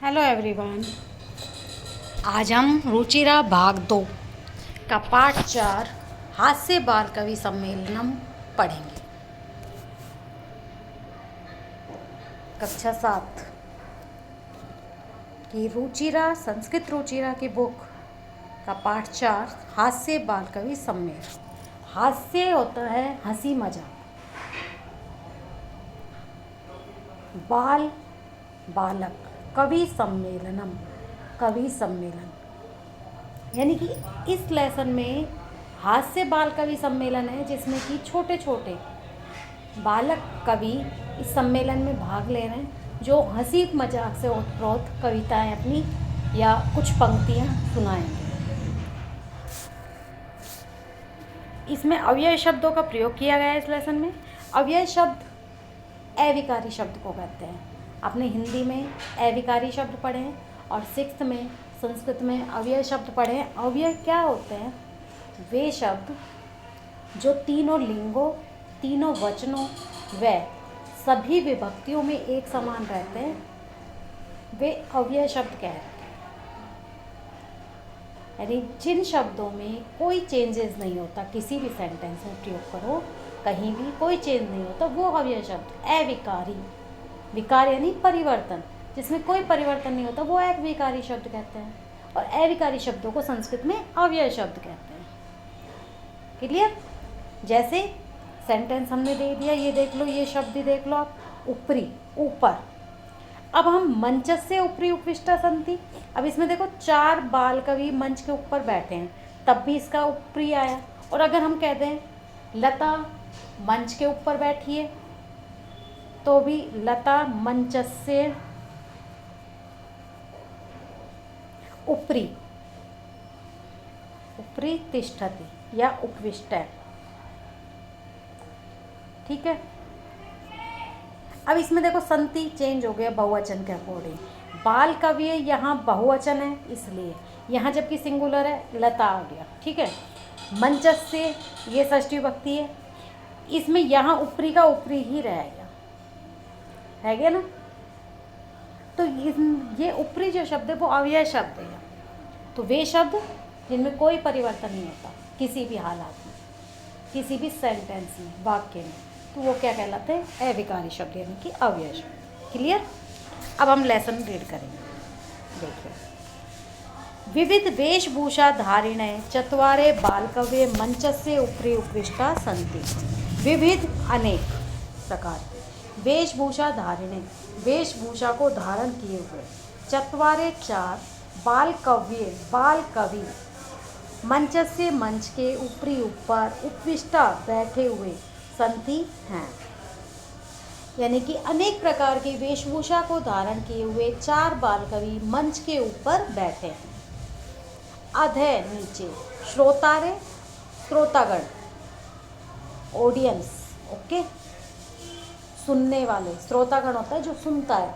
Hello everyone. आज हम रुचिरा भाग 2 का पार्ट 4 हास्य बाल कवि सम्मेलनम पढ़ेंगे। कक्षा 7 की रुचिरा संस्कृत रुचिरा की बुक का पार्ट 4 हास्य बाल कवि सम्मेलन। हास्य होता है हंसी मजाक, बाल बालक, कवि सम्मेलनम कवि सम्मेलन, यानी कि इस लेसन में हास्य बाल कवि सम्मेलन है जिसमें कि छोटे छोटे बालक कवि इस सम्मेलन में भाग ले रहे हैं जो हंसी मजाक से ओतप्रोत कविताएं अपनी या कुछ पंक्तियां सुनाएंगे। इसमें अव्यय शब्दों का प्रयोग किया गया है। इस लेसन में अव्यय शब्द अविकारी शब्द को कहते हैं। आपने हिंदी में अविकारी शब्द पढ़े हैं और 6th में संस्कृत में अव्यय शब्द पढ़े हैं। अव्यय क्या होते हैं? वे शब्द जो तीनों लिंगों, तीनों वचनों व सभी विभक्तियों में एक समान रहते हैं, वे अव्यय शब्द कहते हैं। यानी जिन शब्दों में कोई चेंजेस नहीं होता, किसी भी सेंटेंस में प्रयोग करो, कहीं भी कोई चेंज नहीं होता, वो अव्यय शब्द। अविकारी, विकार यानी परिवर्तन, जिसमें कोई परिवर्तन नहीं होता, वो अविकारी शब्द कहते हैं। और अविकारी शब्दों को संस्कृत में अव्यय शब्द कहते हैं। क्लियर? जैसे सेंटेंस हमने दे दिया, ये देख लो, ये शब्द ही देख लो आप, ऊपरी, ऊपर। अब हम मंचस्य ऊपरी उपविष्टा संति, अब इसमें देखो 4 बाल कवि मंच के ऊपर बैठे हैं, तब भी इसका ऊपरी आया। और अगर हम कह दें लता मंच के ऊपर बैठी है, तो भी लता मंचस्य ऊपरी, ऊपरी तिष्ठति या उपविष्ट है। ठीक है। अब इसमें देखो संति चेंज हो गया बहुवचन के अकॉर्डिंग। बाल कवि यहाँ बहुवचन है, इसलिए यहाँ जबकि सिंगुलर है, लता आ गया। ठीक है। मंचस्य ये षष्ठी विभक्ति है, इसमें यहाँ ऊपरी का ऊपरी ही रहेगा, है गया ना। तो ये ऊपरी जो शब्द है वो अव्यय शब्द है। तो वे शब्द जिनमें कोई परिवर्तन नहीं होता किसी भी हालात में, किसी भी सेंटेंस में, वाक्य में, तो वो क्या कहलाते हैं? अविकारी शब्द, यानी कि अव्यय शब्द। क्लियर? अब हम लेसन रीड करेंगे। देखिए, विविध वेशभूषा धारिणे चत्वारे बालकव्ये मंचस्य उपरि उपविष्टा सन्ति। विविध अनेक प्रकार, वेशभूषा धारिणे वेशभूषा को धारण किए हुए, चत्वारे 4 बाल कव्य बाल कवि मंचस्य मंच के ऊपरी ऊपर उपविष्टा बैठे हुए संति हैं। यानी कि अनेक प्रकार की वेशभूषा को धारण किए हुए 4 बाल कवि मंच के ऊपर बैठे हैं। अधे नीचे, श्रोतारे श्रोतागण, ऑडियंस, ओके, सुनने वाले, श्रोतागण होता है जो सुनता है।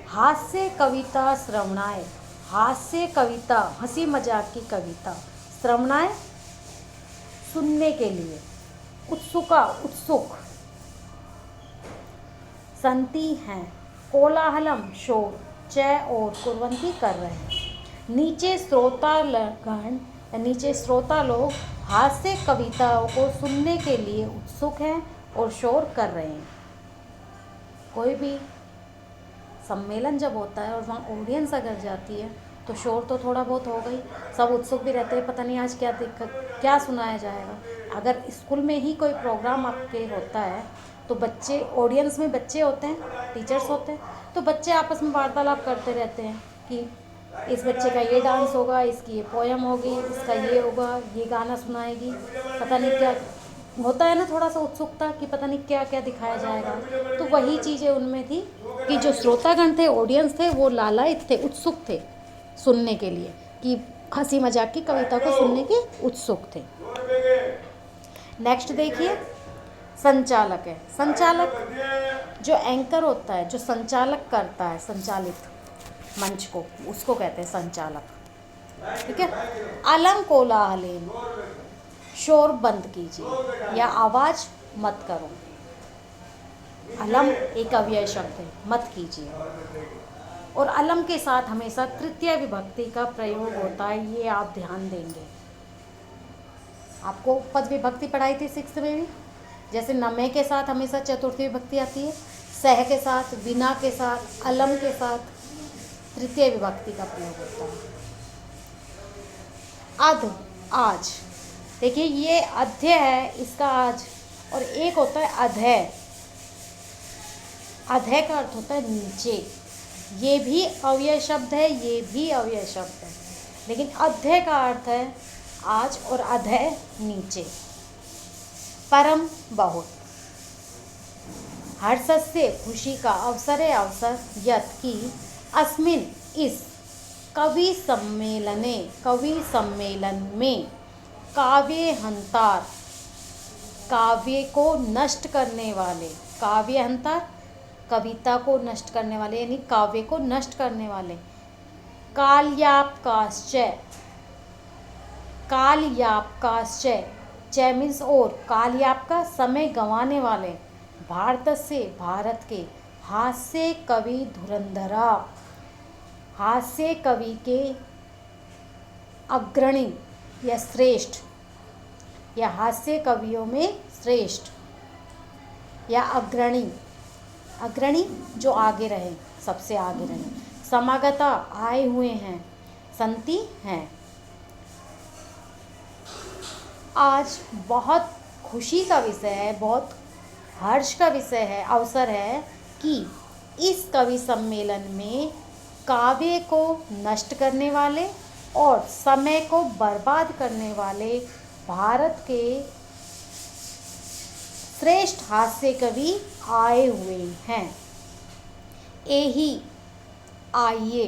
हास्य कविता श्रवणाय, हास्य कविता हंसी मजाक की कविता, श्रवणाय सुनने के लिए, उत्सुका उत्सुक, संति हैं, कोलाहलम शोर, चय और कुर्वंती कर रहे हैं। नीचे श्रोतागण, नीचे श्रोता लोग हास्य कविताओं को सुनने के लिए उत्सुक हैं और शोर कर रहे हैं। कोई भी सम्मेलन जब होता है और वहाँ ऑडियंस अगर जाती है तो शोर तो थोड़ा बहुत हो गई, सब उत्सुक भी रहते हैं, पता नहीं आज क्या क्या सुनाया जाएगा। अगर स्कूल में ही कोई प्रोग्राम आपके होता है तो बच्चे, ऑडियंस में बच्चे होते हैं, टीचर्स होते हैं, तो बच्चे आपस में वार्तालाप करते रहते हैं कि इस बच्चे का ये डांस होगा, इसकी ये पोयम होगी, इसका ये होगा, ये गाना सुनाएगी, पता नहीं क्या होता है ना, थोड़ा सा उत्सुकता कि पता नहीं क्या क्या दिखाया जाएगा। तो वही चीज़ें उनमें थी कि जो श्रोतागण थे, ऑडियंस थे, वो लालायित थे, उत्सुक थे सुनने के लिए, कि हंसी मजाक की कविता को सुनने के उत्सुक थे। नेक्स्ट देखिए, संचालक है। संचालक जो एंकर होता है, जो संचालक करता है, संचालित मंच को, उसको कहते हैं संचालक। ठीक है। अलम कोलाहलेन, शोर बंद कीजिए या आवाज़ मत करो। अलम एक अव्यय शब्द है, मत कीजिए। और अलम के साथ हमेशा तृतीय विभक्ति का प्रयोग होता है, ये आप ध्यान देंगे। आपको पद विभक्ति पढ़ाई थी 6th में भी, जैसे नमे के साथ हमेशा चतुर्थी विभक्ति आती है, सह के साथ, बिना के साथ, अलम के साथ तृतीय विभक्ति का प्रयोग होता है। अध, आज, देखिए ये अध्य है, इसका आज, और एक होता है अधय। अधय का अर्थ होता है नीचे। ये भी अव्यय शब्द है, ये भी अव्यय शब्द है, लेकिन अध्यय का अर्थ है आज और अधय नीचे। परम बहुत, हर्षस्य खुशी का, अवसरे अवसर, यत् की, अस्मिन इस, कवि सम्मेलने कवि सम्मेलन में, काव्य हंतार काव्य को नष्ट करने वाले, काव्य हंतार कविता को नष्ट करने वाले यानी काव्य को नष्ट करने वाले, कालयापकाश्चय, कालयापकाश्चय, चय मीन्स और, कालयाप का समय गंवाने वाले, भारत से भारत के, हास्य कवि धुरंधरा, हास्य कवि के अग्रणी या श्रेष्ठ, या हास्य कवियों में श्रेष्ठ या अग्रणी, अग्रणी जो आगे रहे, सबसे आगे रहे, समागता आए हुए हैं, संति हैं। आज बहुत खुशी का विषय है, बहुत हर्ष का विषय है, अवसर है कि इस कवि सम्मेलन में काव्य को नष्ट करने वाले और समय को बर्बाद करने वाले भारत के श्रेष्ठ हास्य कवि आए हुए हैं। एही, आइए,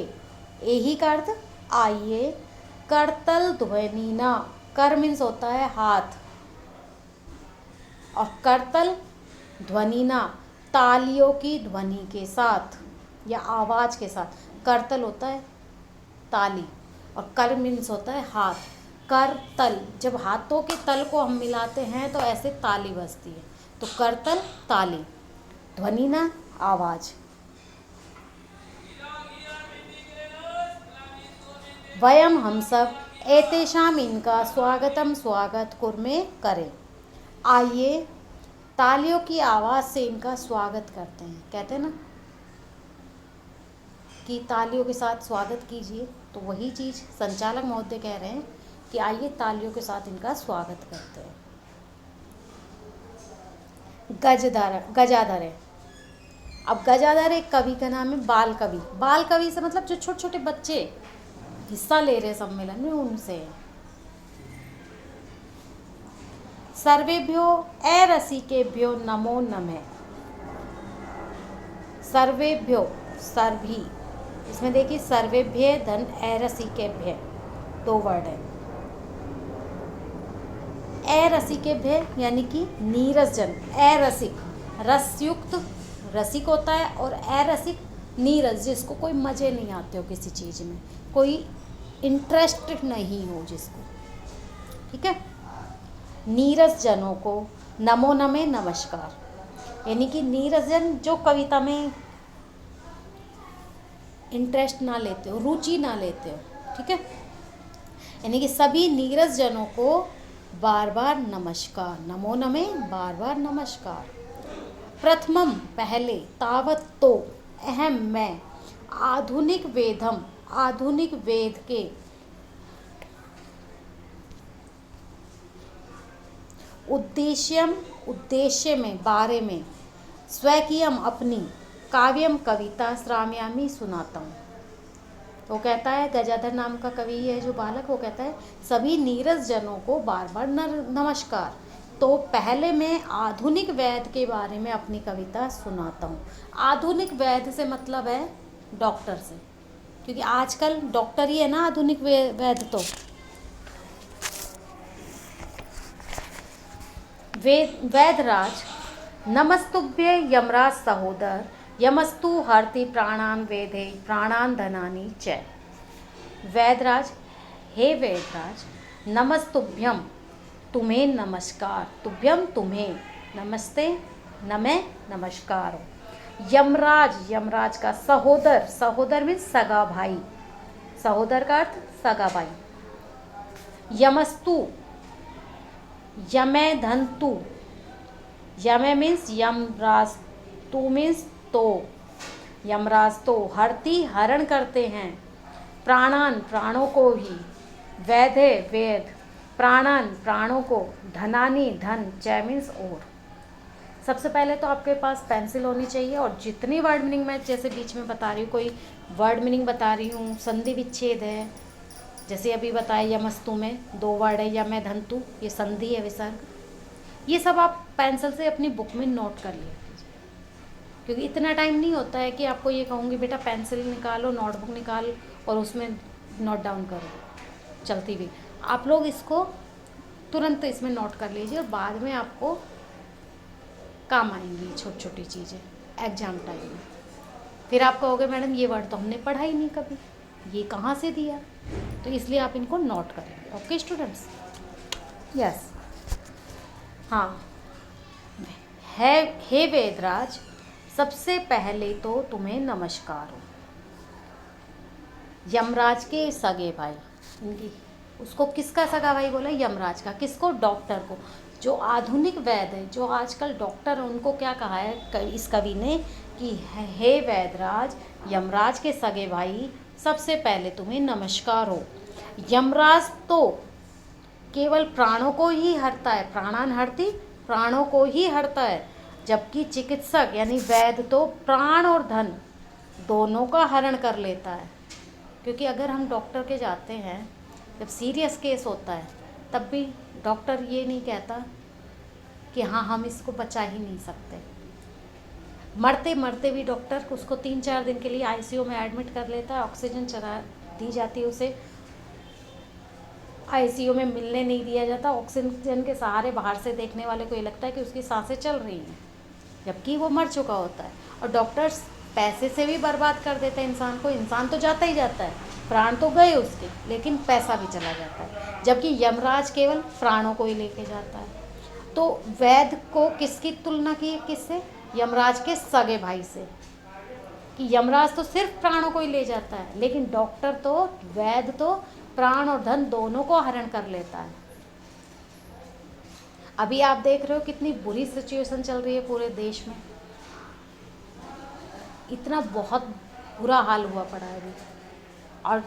एही का अर्थ आइए, करतल ध्वनिना, कर मीन्स होता है हाथ, और करतल ध्वनिना तालियों की ध्वनि के साथ या आवाज के साथ, करतल होता है ताली और कर मीन्स होता है हाथ, कर तल, जब हाथों के तल को हम मिलाते हैं तो ऐसे ताली बजती है, तो करतल ताली, ध्वनिना आवाज। वयम हम सब एतेषाम इनका स्वागतम स्वागत कुर्मे करें, आइए तालियों की आवाज़ से इनका स्वागत करते हैं। कहते हैं ना कि तालियों के साथ स्वागत कीजिए, तो वही चीज़ संचालक महोदय कह रहे हैं कि आइए तालियों के साथ इनका स्वागत करते हैं। गजाधर है। अब गजाधर एक कवि का नाम है, बाल कवि। बाल कवि से मतलब जो छोटे छोटे बच्चे हिस्सा ले रहे सम्मेलन में, उनसे। सर्वेभ्यो अरसिकेभ्यो नमो नमः। सर्वेभ्यो, सर्वी, इसमें देखिए सर्वेभ्य धन अरसिकेभ्य, दो वर्ड है। अरसिकेभ्य यानी कि नीरस जन, अरसिक रसयुक्त रसिक होता है, और अरसिक नीरस, जिसको कोई मज़े नहीं आते हो किसी चीज़ में, कोई इंटरेस्ट नहीं हो जिसको, ठीक है। नीरस जनों को नमो नमः नमस्कार, यानी कि नीरस जन जो कविता में इंटरेस्ट ना लेते हो, रुचि ना लेते हो, ठीक है, यानी कि सभी नीरस जनों को बार बार नमस्कार, नमो नमः बार बार नमस्कार। प्रथमम पहले, तावत तो, अहम मैं, आधुनिक वेदम आधुनिक वेद के, उद्देश्यम उद्देश्य में, बारे में, स्वकीयम अपनी, काव्यम कविता, श्राम्यामी सुनाता हूँ। वो कहता है, गजाधर नाम का कवि है जो बालक, वो कहता है सभी नीरस जनों को बार बार नमस्कार। तो पहले मैं आधुनिक वेद के बारे में अपनी कविता सुनाता हूँ। आधुनिक वेद से मतलब है डॉक्टर से, क्योंकि आजकल डॉक्टर ही है ना आधुनिक वेद। तो वैदराज, नमस्तुभ्य यमराज सहोदर, यमस्तु हरति प्राणान वेदे प्राणान धनानि च। वैदराज, हे वैदराज, नमस्तुभ्यम तुम्हें नमस्कार, तुभ्यम तुम्हें, नमस्ते न मैं नमस्कार हूँ। यमराज, यमराज का सहोदर, सहोदर मीन्स सगा भाई, सहोदर का अर्थ सगा भाई। यमस्तु, यमे धंतु, यमे मीन्स यमराज, तू मीन्स तो, यमराज तो हरती हरण करते हैं, प्राणान प्राणों को ही, वैधे वेद, प्राणान प्राणों को, धनानी धन, च मीन्स और। सबसे पहले तो आपके पास पेंसिल होनी चाहिए और जितनी वर्ड मीनिंग मैं जैसे बीच में बता रही हूँ, कोई वर्ड मीनिंग बता रही हूँ, संधि विच्छेद है, जैसे अभी बताया यमस्तु में 2 वर्ड है, यम है धंतु, ये संधि है विसर्ग, ये सब आप पेंसिल से अपनी बुक में नोट कर लिया कीजिए, क्योंकि इतना टाइम नहीं होता है कि आपको ये कहूँगी बेटा पेंसिल निकालो, नोटबुक निकाल और उसमें नोट डाउन करो चलती हुई। आप लोग इसको तुरंत इसमें नोट कर लीजिए और बाद में आपको काम आएंगी छोटी छोटी चीज़ें एग्जाम टाइम में। फिर आप कहोगे मैडम ये वर्ड तो हमने पढ़ा ही नहीं कभी, ये कहाँ से दिया, तो इसलिए आप इनको नोट करें। Okay students, yes. हाँ, हे वेदराज, सबसे पहले तो तुम्हें नमस्कार हो। यमराज के सगे भाई, इनकी उसको किसका सगा भाई बोला? यमराज का। किसको? डॉक्टर को। जो आधुनिक वैद्य है, जो आजकल डॉक्टर, उनको क्या कहा है इस कवि ने कि हे वैदराज, यमराज के सगे भाई, सबसे पहले तुम्हें नमस्कार हो। यमराज तो केवल प्राणों को ही हरता है, प्राणान हरती, प्राणों को ही हरता है, जबकि चिकित्सक यानी वैद्य तो प्राण और धन दोनों का हरण कर लेता है। क्योंकि अगर हम डॉक्टर के जाते हैं, जब सीरियस केस होता है, तब भी डॉक्टर ये नहीं कहता कि हाँ हम इसको बचा ही नहीं सकते। मरते मरते भी डॉक्टर उसको 3-4 दिन के लिए आईसीयू में एडमिट कर लेता है, ऑक्सीजन चला दी जाती है उसे, आईसीयू में मिलने नहीं दिया जाता, ऑक्सीजन के सहारे बाहर से देखने वाले को ये लगता है कि उसकी सांसें चल रही हैं, जबकि वो मर चुका होता है। और डॉक्टर्स पैसे से भी बर्बाद कर देते हैं इंसान को, इंसान तो जाता ही जाता है, प्राण तो गए उसके, लेकिन पैसा भी चला जाता है, जबकि यमराज केवल प्राणों को ही लेके जाता है। तो वैद्य को किसकी तुलना की है? किससे? यमराज के सगे भाई से, कि यमराज तो सिर्फ प्राणों को ही ले जाता है, लेकिन डॉक्टर तो, वैद्य तो प्राण और धन दोनों को हरण कर लेता है। अभी आप देख रहे हो कितनी बुरी सिचुएशन चल रही है पूरे देश में, इतना बहुत बुरा हाल हुआ पड़ा है अभी। और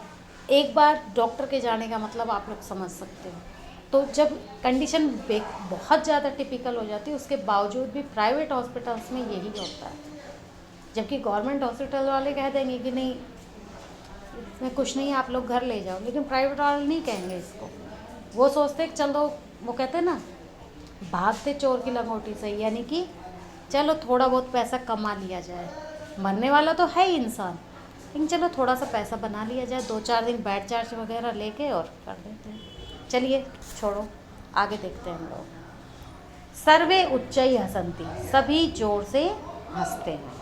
एक बार डॉक्टर के जाने का मतलब आप लोग समझ सकते हो। तो जब कंडीशन बहुत ज़्यादा टिपिकल हो जाती है, उसके बावजूद भी प्राइवेट हॉस्पिटल्स में यही होता है, जबकि गवर्नमेंट हॉस्पिटल वाले कह देंगे कि नहीं इसमें कुछ नहीं, आप लोग घर ले जाओ, लेकिन प्राइवेट वाले नहीं कहेंगे इसको। वो सोचते कि चलो, वो कहते हैं ना भागते चोर की लंगोटी से, यानी कि चलो थोड़ा बहुत पैसा कमा लिया जाए, मरने वाला तो है ही इंसान, लेकिन चलो थोड़ा सा पैसा बना लिया जाए, 2-4 दिन बैड चार्ज वगैरह लेके और कर देते हैं। चलिए छोड़ो, आगे देखते हैं हम लोग। सर्वे उच्चई हसंती, सभी जोर से हंसते हैं।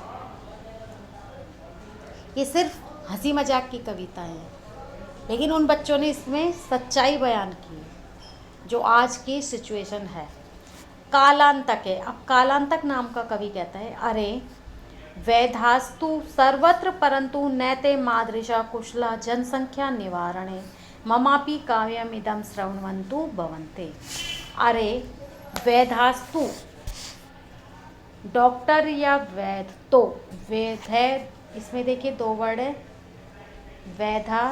ये सिर्फ हंसी मजाक की कविता है, लेकिन उन बच्चों ने इसमें सच्चाई बयान की जो आज की सिचुएशन है। कालांतक है, अब कालांतक नाम का कवि कहता है, अरे वैधास्तु सर्वत्र परंतु नैते मादृशा कुशला जनसंख्या निवारणे ममापि काव्यम इदम श्रवणवन्तु भवन्ते। अरे वैधास्तु, डॉक्टर या वैध, तो वैध है, इसमें देखिए 2 वर्ड है, वैधा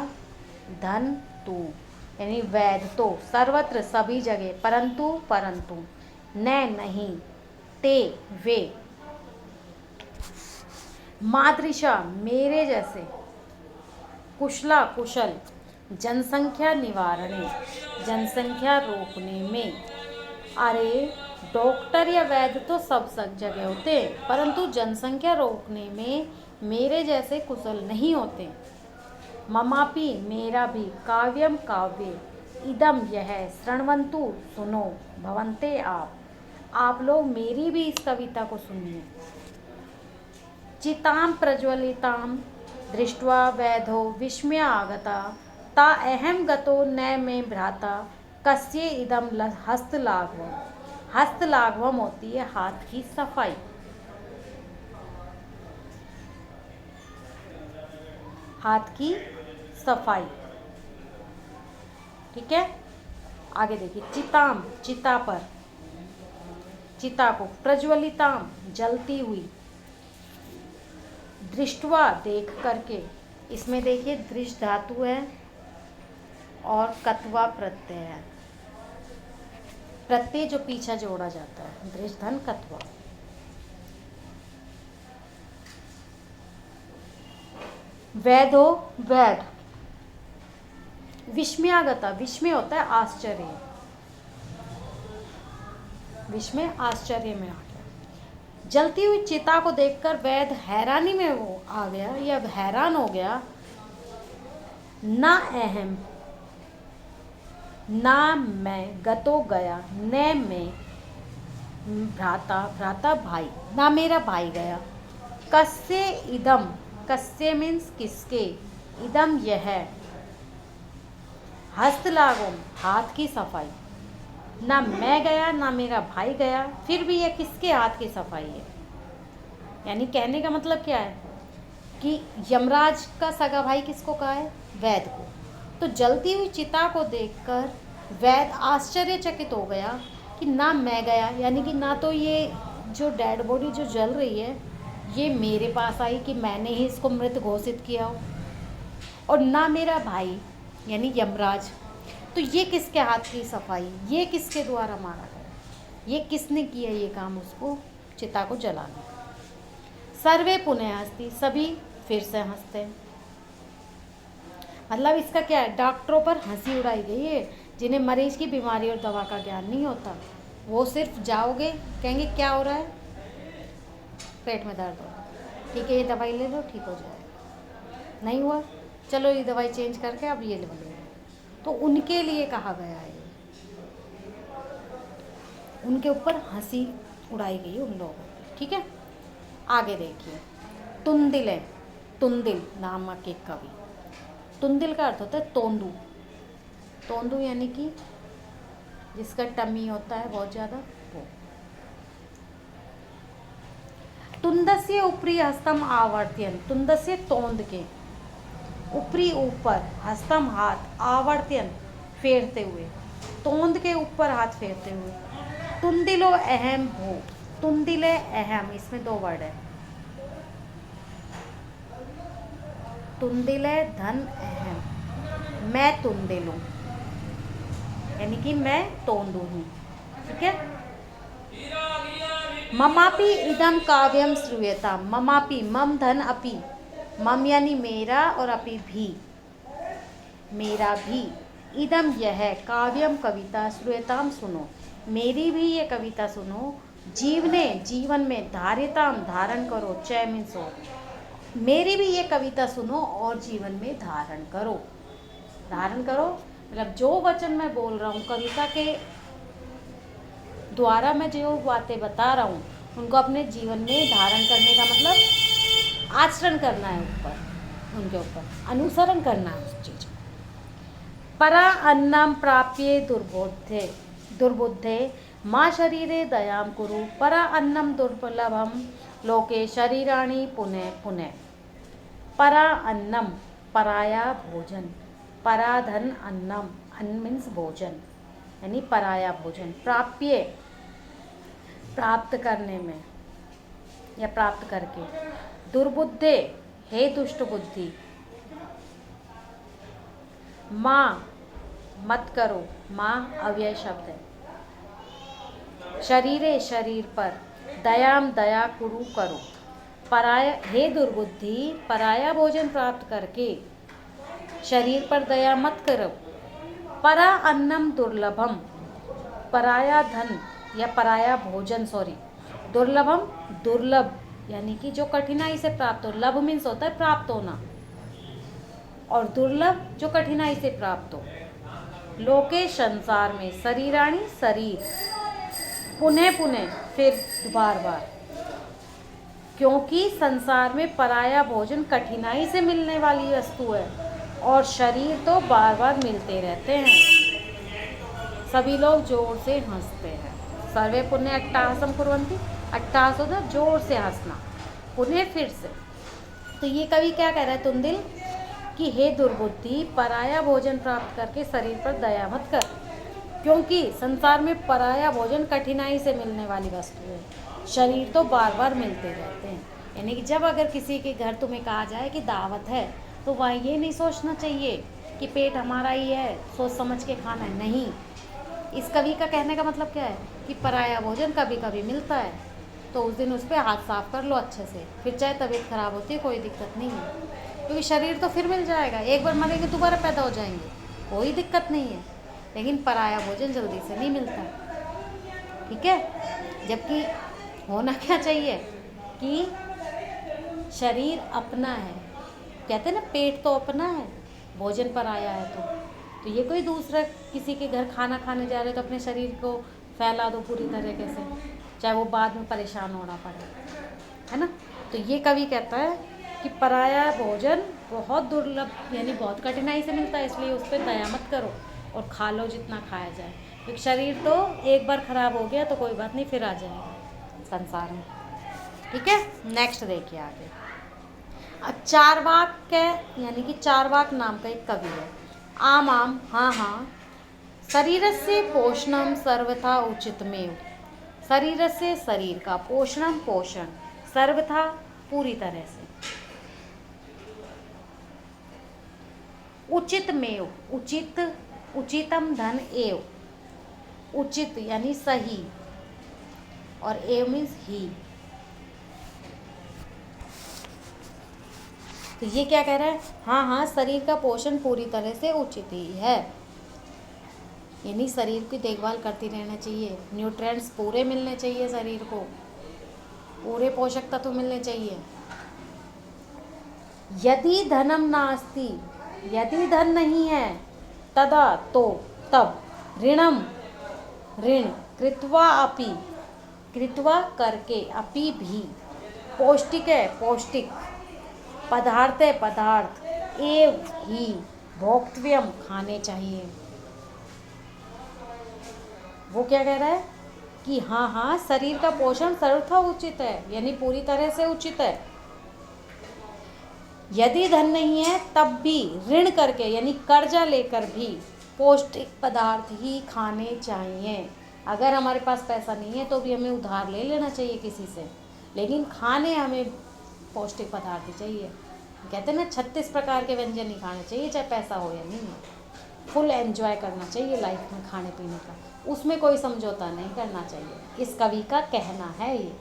धन तु, यानी वैध तो सर्वत्र सभी जगह, परंतु परंतु, न नहीं, ते वे, मादृशा मेरे जैसे, कुशला कुशल, जनसंख्या निवारणे जनसंख्या रोकने में। अरे डॉक्टर या वैद्य तो सब जगह होते, परंतु जनसंख्या रोकने में मेरे जैसे कुशल नहीं होते। ममापि मेरा भी, काव्यम काव्य, इदम यह, श्रृण्वन्तु सुनो, भवन्ते आप लोग मेरी भी इस कविता को सुनिए। चितां प्रज्वलितां दृष्ट्वा वैधो विस्मय आगता, ता अहम गतो न मे भ्राता, कस्य इदम हस्तलाघवम। हस्तलाघवम होती है हाथ की सफाई। हाथ की सफाई। ठीक है, आगे देखिए, चिताम, चिता पर, चिता को, प्रज्वलिताम, जलती हुई, दृष्टवा, देख करके। इसमें देखिए दृष्ट धातु है और कत्वा प्रत्यय है, प्रत्यय जो पीछा जोड़ा जाता है, दृष्ट धन कत्वा। वैधो, वैध, विस्मयागता, विस्मय होता है आश्चर्य, विस्मय आश्चर्य में आ गया। जलती हुई चिता को देखकर वैध हैरानी में वो आ गया या हैरान हो गया। ना अहम, ना मैं, गतो गया, न मैं, भ्राता, भ्राता भाई, ना मेरा भाई गया। कस्य इदम, कस्य मीन्स किसके, इदम यह, हस्तलाघवम, हाथ की सफाई। ना मैं गया ना मेरा भाई गया, फिर भी यह किसके हाथ की सफाई है। यानी कहने का मतलब क्या है कि यमराज का सगा भाई किसको कहा है, वैद को। तो जलती हुई चिता को देखकर वैद आश्चर्यचकित हो गया कि ना मैं गया, यानी कि ना तो ये जो डेड बॉडी जो जल रही है ये मेरे पास आई कि मैंने ही इसको मृत घोषित किया हो, और ना मेरा भाई यानी यमराज। तो ये किसके हाथ की सफाई, ये किसके द्वारा मारा गया, ये किसने किया ये काम, उसको चिता को जलाने का। सर्वे पुनः हंसती, सभी फिर से हंसते। मतलब इसका क्या है, डॉक्टरों पर हंसी उड़ाई गई है, जिन्हें मरीज की बीमारी और दवा का ज्ञान नहीं होता। वो सिर्फ जाओगे कहेंगे क्या हो रहा है, पेट में दर्द हो, ठीक है ये दवाई ले लो ठीक हो जाएगा, नहीं हुआ चलो ये दवाई चेंज करके अब ये ले लो। तो उनके लिए कहा गया है, उनके ऊपर हंसी उड़ाई गई उन लोगों की। ठीक है, आगे देखिए, तुंदिल है, तुंदिल नामक एक कवि। तुंदिल का अर्थ होता है तोंदू, तोंदू यानी कि जिसका टमी होता है बहुत ज़्यादा, वो। तुंदस्य ऊपरी हस्तम आवर्त्यन, तुंदस्य तोंद के, ऊपरी ऊपर, हस्तम हाथ, आवर्त्यन फेरते हुए, तोंद के ऊपर हाथ फेरते हुए। तुंदिलो अहम भू, तुंदिले अहम, इसमें दो वर्ड है, तुंदिले धन अहम, मैं तुंदिलू यानी कि मैं तोंदू हूँ। ठीक है, ममापि इदम काव्यम श्रूयता, ममापि, मम धन अपि, मम यानी मेरा और अपि भी, मेरा भी, इदम यह, काव्यम कविता, श्रूयताम सुनो, मेरी भी ये कविता सुनो, जीवने जीवन में, धारिताम धारण करो, चय मीन्स हो, मेरी भी ये कविता सुनो और जीवन में धारण करो। धारण करो मतलब जो वचन मैं बोल रहा हूँ कविता के द्वारा, मैं जो बातें बता रहा हूँ उनको अपने जीवन में धारण करने का मतलब आचरण करना है, ऊपर उनके ऊपर अनुसरण करना है उस चीज़। परा अन्नम प्राप्ये दुर्बोधे, दुर्बुद्धे माँ शरीरे दयाम कुरु, परा अन्नम दुर्लभम लोके शरीराणि पुनः पुनः। परा अन्नम, पराया भोजन, पराधन अन्नम, अन्न मीन्स भोजन यानी पराया भोजन, प्राप्य प्राप्त करने में या प्राप्त करके, दुर्बुद्धे हे दुष्ट बुद्धि, माँ मत करो, माँ अव्यय शब्द है, शरीरे शरीर पर, दयाम दया कुरु करो, पराया हे दुर्बुद्धि पराया भोजन प्राप्त करके शरीर पर दया मत करो। परा अन्नम दुर्लभम, पराया धन या पराया भोजन दुर्लभम, दुर्लभ यानी कि जो कठिनाई से प्राप्त हो, लभ मीन्स होता है प्राप्त होना, और दुर्लभ जो कठिनाई से प्राप्त हो। लोके संसार में, शरीराणी शरीर, पुनः पुनः फिर बार बार, क्योंकि संसार में पराया भोजन कठिनाई से मिलने वाली वस्तु है और शरीर तो बार बार मिलते रहते हैं। सभी लोग जोर से हंसते हैं। सर्वे पुण्य अट्टहासम कुर्वन्ति, अट्टहास होता जोर से हंसना, पुण्य फिर से। तो ये कवि क्या कह रहा है, तुंदिल कि हे दुर्बुद्धि, पराया भोजन प्राप्त करके शरीर पर दया मत कर, क्योंकि संसार में पराया भोजन कठिनाई से मिलने वाली वस्तु है, शरीर तो बार बार मिलते रहते हैं। यानी कि जब अगर किसी के घर तुम्हें कहा जाए कि दावत है, तो वहाँ ये नहीं सोचना चाहिए कि पेट हमारा ही है, सोच समझ के खाना है, नहीं। इस कवि का कहने का मतलब क्या है कि पराया भोजन कभी कभी मिलता है, तो उस दिन उस पर हाथ साफ कर लो अच्छे से, फिर चाहे तबीयत खराब होती है कोई दिक्कत नहीं है, क्योंकि शरीर तो फिर मिल जाएगा, एक बार मरेंगे दोबारा पैदा हो जाएंगे, कोई दिक्कत नहीं है। लेकिन पराया भोजन जल्दी से नहीं मिलता, ठीक है। जबकि होना क्या चाहिए कि शरीर अपना है, कहते हैं ना पेट तो अपना है, भोजन पराया है। तो ये कोई दूसरा किसी के घर खाना खाने जा रहे तो अपने शरीर को फैला दो पूरी तरीके से, चाहे वो बाद में परेशान होना पड़े, है ना। तो ये कवि कहता है कि पराया भोजन बहुत दुर्लभ, यानी बहुत कठिनाई से मिलता है, इसलिए उस पर दया मत करो और खा लो जितना खाया जाए, क्योंकि शरीर तो एक बार ख़राब हो गया तो कोई बात नहीं, फिर आ जाएगा संसार में, ठीक है। नेक्स्ट देखिए आगे। अब चारवाक यानी कि चारवाक नाम का एक कवि है। आम आम हाँ हाँ, शरीरस्य पोषणम सर्वथा उचितमेव, शरीर से शरीर का पोषणम पोषण सर्वथा पूरी तरह से, उचितमेव उचित, उचितम धन एव, उचित यानी सही, और एव मीन्स ही। तो ये क्या कह रहा है, हाँ हाँ शरीर का पोषण पूरी तरह से उचित ही है, यानी शरीर की देखभाल करती रहना चाहिए, न्यूट्रिएंट्स पूरे मिलने चाहिए, शरीर को पूरे पोषक तत्व मिलने चाहिए। यदि धनम नास्ति, यदि धन नहीं है, तदा तो तब, ऋणम ऋण, कृत्वा अपि, कृत्वा करके, अपि भी, पौष्टिक है पौष्टिक, पदार्थ है पदार्थ, एव ही, भोक्तव्यम खाने चाहिए। वो क्या कह रहा है कि हाँ हाँ शरीर का पोषण सर्वथा उचित है, यानी पूरी तरह से उचित है। यदि धन नहीं है तब भी ऋण करके, यानी कर्जा लेकर भी पौष्टिक पदार्थ ही खाने चाहिए। अगर हमारे पास पैसा नहीं है तो भी हमें उधार ले लेना चाहिए किसी से, लेकिन खाने हमें पौष्टिक पदार्थ ही चाहिए। कहते हैं ना 36 प्रकार के व्यंजन नहीं खाने चाहिए, चाहे पैसा हो या नहीं हो। फुल एंजॉय करना चाहिए लाइफ में खाने पीने का, उसमें कोई समझौता नहीं करना चाहिए, इस कवि का कहना है ये।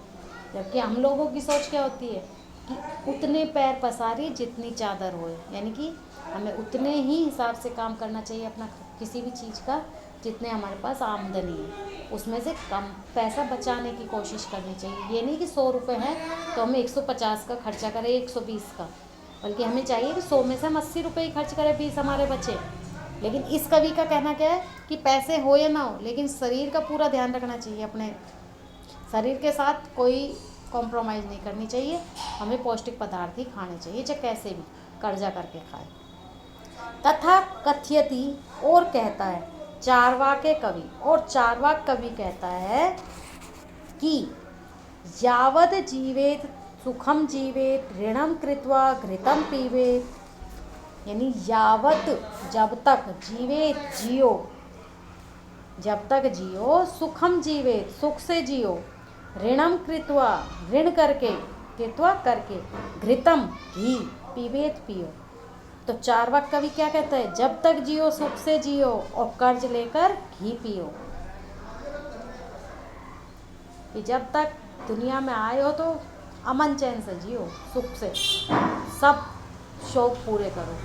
जबकि हम लोगों की सोच क्या होती है कि उतने पैर पसारी जितनी चादर होए, यानी कि हमें उतने ही हिसाब से काम करना चाहिए अपना किसी भी चीज़ का, जितने हमारे पास आमदनी है उसमें से कम पैसा बचाने की कोशिश करनी चाहिए। ये नहीं कि 100 रुपये हैं तो हमें 150 का खर्चा करें, 120 का, बल्कि हमें चाहिए कि 100 में से हम 80 रुपये ही खर्च करें, 20 हमारे बचे। लेकिन इस कवि का कहना क्या है कि पैसे हो या ना हो, लेकिन शरीर का पूरा ध्यान रखना चाहिए, अपने शरीर के साथ कोई कॉम्प्रोमाइज़ नहीं करनी चाहिए, हमें पौष्टिक पदार्थ ही खाने चाहिए, चाहे कैसे भी कर्जा करके खाए। तथा कथयति, और कहता है चारवाक कवि, और चारवाक कवि कहता है कि यावद जीवेत सुखम जीवेत, ऋणम कृत्वा घृतम पीवेत, यानी यावत जब तक, जीवेत जियो, जब तक जियो, सुखम जीवेत सुख से जियो, ऋणम कृत्वा ऋण करके, कृत्वा करके, घृतम घी, पीवेत पियो। तो चारवाक कवि क्या कहता है, जब तक जियो सुख से जियो और कर्ज लेकर घी पियो, कि जब तक दुनिया में आए हो तो अमन चैन से जियो, सुख से सब शौक पूरे करो,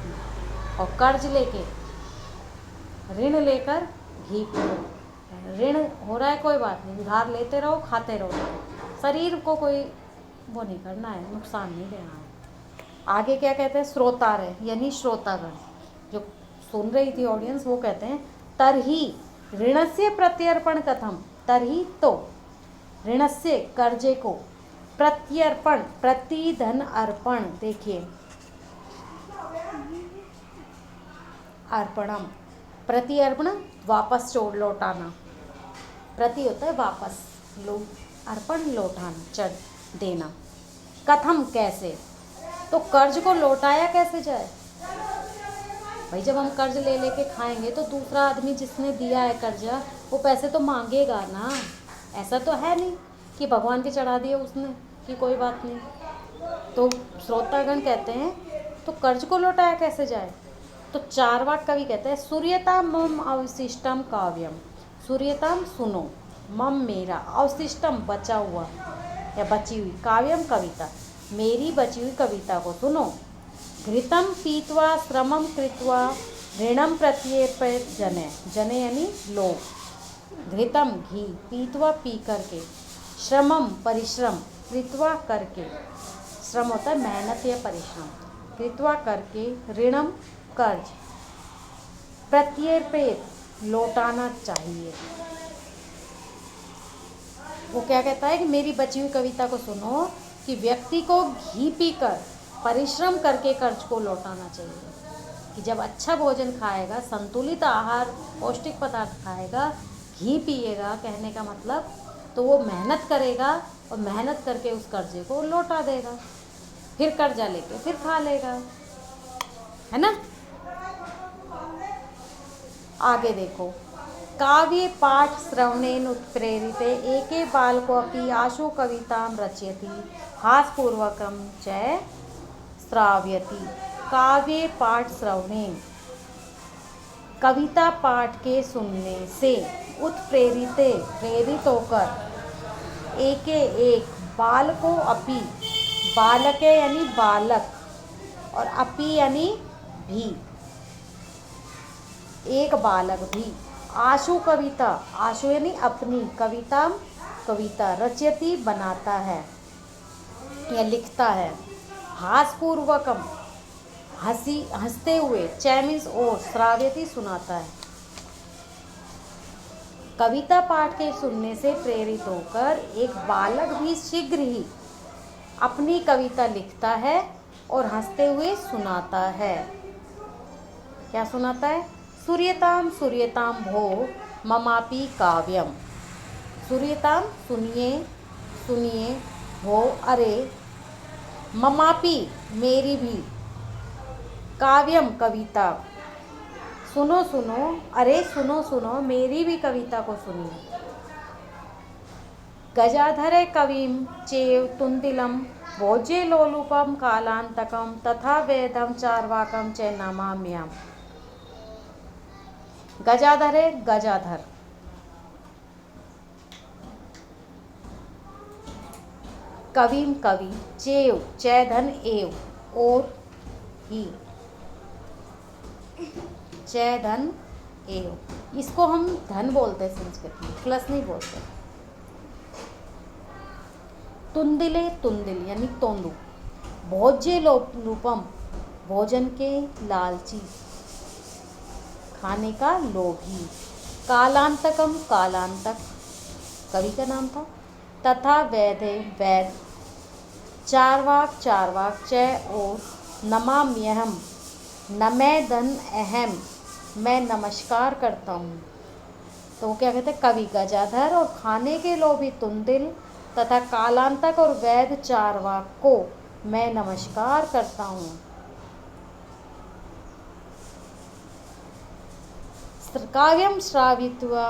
और कर्ज लेके, ऋण लेकर घी पियो। ऋण हो रहा है कोई बात नहीं, उधार लेते रहो, खाते रहो, शरीर को कोई वो नहीं करना है, नुकसान नहीं देना है। आगे क्या कहते हैं, श्रोता रहे, यानी श्रोतागण जो सुन रही थी ऑडियंस, वो कहते हैं तरही ऋणस्य प्रत्यर्पण कथम, तरही तो ऋणस्य कर्जे को, प्रत्यर्पण प्रतिधन अर्पण, देखिए अर्पणम, प्रति अर्पण वापस छोड़ लौटाना, प्रति होता है वापस, अर्पण लौटाना, चढ़ देना। कथम कैसे, तो कर्ज को लौटाया कैसे जाए, भाई जब हम कर्ज ले लेके खाएंगे तो दूसरा आदमी जिसने दिया है कर्जा वो पैसे तो मांगेगा ना। ऐसा तो है नहीं कि भगवान के चढ़ा दिए उसने कि कोई बात नहीं। तो श्रोतागण कहते हैं तो कर्ज को लौटाया कैसे जाए। तो चारवाक कवि कहते हैं सूर्यताम मम अवशिष्टम काव्यम, सूर्यताम सुनो, मम मेरा, अवशिष्टम बचा हुआ या बची हुई, काव्यम कविता, मेरी बची हुई कविता को सुनो। घृतम पीत्वा श्रमम कृत्वा ऋणम प्रत्यर्पयत जने, जने यानी लोग, घृतम घी, पीत्वा पी करके, श्रमम परिश्रम, कृत्वा करके, श्रम होता है मेहनत या परिश्रम, कृत्वा करके, ऋणम कर्ज, प्रत्यर्पयत लौटाना चाहिए। वो क्या कहता है कि मेरी बची हुई कविता को सुनो कि व्यक्ति को घी पीकर परिश्रम करके कर्ज को लौटाना चाहिए। कि जब अच्छा भोजन खाएगा, संतुलित आहार, पौष्टिक पदार्थ खाएगा, घी पिएगा, कहने का मतलब तो वो मेहनत करेगा और मेहनत करके उस कर्जे को लौटा देगा, फिर कर्जा लेके फिर खा लेगा, है ना। आगे देखो, काव्य पाठ श्रवणेन उत्प्रेरिते एके बालकोऽपि आशु कवितां रचयति हासपूर्वकं च श्राव्यति। काव्य पाठ श्रवणेन, कविता पाठ के सुनने से, उत्प्रेरित प्रेरित होकर, एके एक, बालको अपि, बालक यानी बालक और अपि यानी भी, एक बालक भी, आशु कविता, आशु यानी अपनी, कविता कविता, रचयति बनाता है या लिखता है, हासपूर्वकम हंसी हंसते हुए, च मीन्स और, श्राव्यति सुनाता है। कविता पाठ के सुनने से प्रेरित होकर एक बालक भी शीघ्र ही अपनी कविता लिखता है और हंसते हुए सुनाता है। क्या सुनाता है? सूर्यताम सूर्यताम भो ममापि काव्यम, सूर्यताम सुनिए सुनिए, भो अरे, ममापि मेरी भी, काव्यम कविता, सुनो सुनो, अरे सुनो सुनो मेरी भी कविता को सुनिए। गजाधर कविम चेव तुंदिलम भोज्ये लोलुपम कालांतकम तथा वेदम चार्वाकम च नमाम्यहम्। गजाधर है गजाधर, कविम कवि, चेव चै धन एव और ही, चै धन एव, इसको हम धन बोलते हैं संस्कृत में, प्लस नहीं बोलते। तुंदिले तुंदिल यानी तोंदू, भोज्य लोलुपम भोजन के लालची, खाने का लोभी, कालांतकम कालांतक कवि का नाम था, तथा वैधे वैद, चारवाक चारवाक, च और नमाम्यहम् नमै धन अहम, मैं नमस्कार करता हूँ। तो वो क्या कहते हैं? कवि गजाधर और खाने के लोभी तुंदिल तथा कालांतक और वैद चारवाक को मैं नमस्कार करता हूँ। काव्यम श्रावित्वा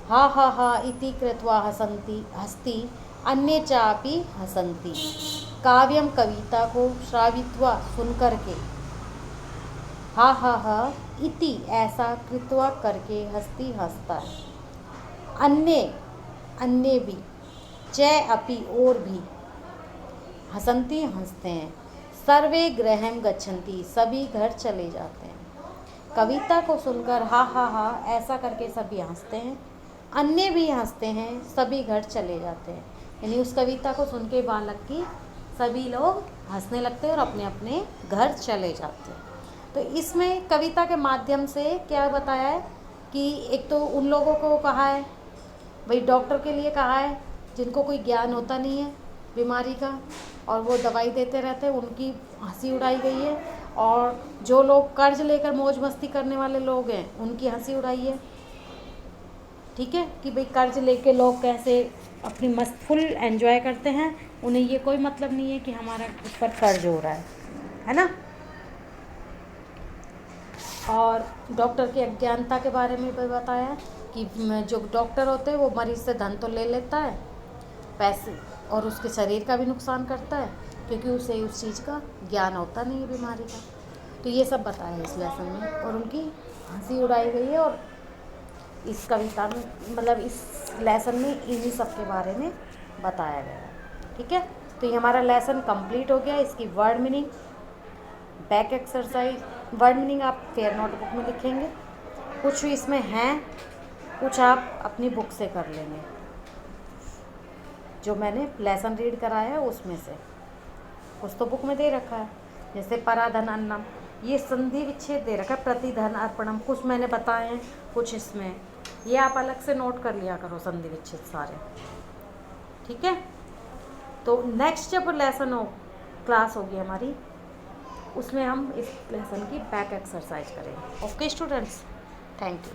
हा हा हा इति कृत्वा हसन्ति हस्ति अन्ये चापि हसन्ति। काव्यम कविता को, श्रावित्वा सुन करके, हा हा हा इति ऐसा, कृत्वा करके, हस्ति हंसता है, अन्य अन्य भी, च अपि और भी, हसन्ति हंसते हैं, सर्वे गृहं गच्छन्ति सभी घर चले जाते हैं। कविता को सुनकर हा हा हा ऐसा करके सभी हंसते हैं, अन्य भी हंसते हैं, सभी घर चले जाते हैं। यानी उस कविता को सुन के बालक की सभी लोग हंसने लगते हैं और अपने अपने घर चले जाते हैं। तो इसमें कविता के माध्यम से क्या बताया है कि एक तो उन लोगों को कहा है, भाई डॉक्टर के लिए कहा है जिनको कोई ज्ञान होता नहीं है बीमारी का और वो दवाई देते रहते हैं, उनकी हंसी उड़ाई गई है। और जो लोग कर्ज लेकर मौज मस्ती करने वाले लोग हैं उनकी हंसी उड़ाई है। ठीक है कि भाई कर्ज लेके लोग कैसे अपनी मस्त फुल एंजॉय करते हैं, उन्हें ये कोई मतलब नहीं है कि हमारा उस पर कर्ज हो रहा है ना। और डॉक्टर की अज्ञानता के बारे में भी बताया कि जो डॉक्टर होते हैं वो मरीज से धन तो ले लेता है, पैसे, और उसके शरीर का भी नुकसान करता है, क्योंकि उसे उस चीज़ का ज्ञान होता नहीं है बीमारी का। तो ये सब बताया है इस लेसन में, और उनकी हंसी उड़ाई गई है। और इस कविता में मतलब इस लेसन में इन्हीं सब के बारे में बताया गया है। ठीक है, तो ये हमारा लेसन कंप्लीट हो गया। इसकी word meaning, back exercise, word meaning आप फेयर नोटबुक में लिखेंगे, कुछ इसमें हैं, कुछ आप अपनी बुक से कर लेंगे, जो मैंने लेसन रीड कराया है उसमें से। कुछ तो बुक में दे रखा है, जैसे पराधन अन्नम, ये संधि विच्छेद दे रखा है, प्रतिधन अर्पणम, कुछ मैंने बताए हैं, कुछ इसमें, ये आप अलग से नोट कर लिया करो संधि विच्छेद सारे। ठीक है, तो नेक्स्ट जब लेसन हो, क्लास होगी हमारी, उसमें हम इस लेसन की बैक एक्सरसाइज करेंगे। Okay students, thank you.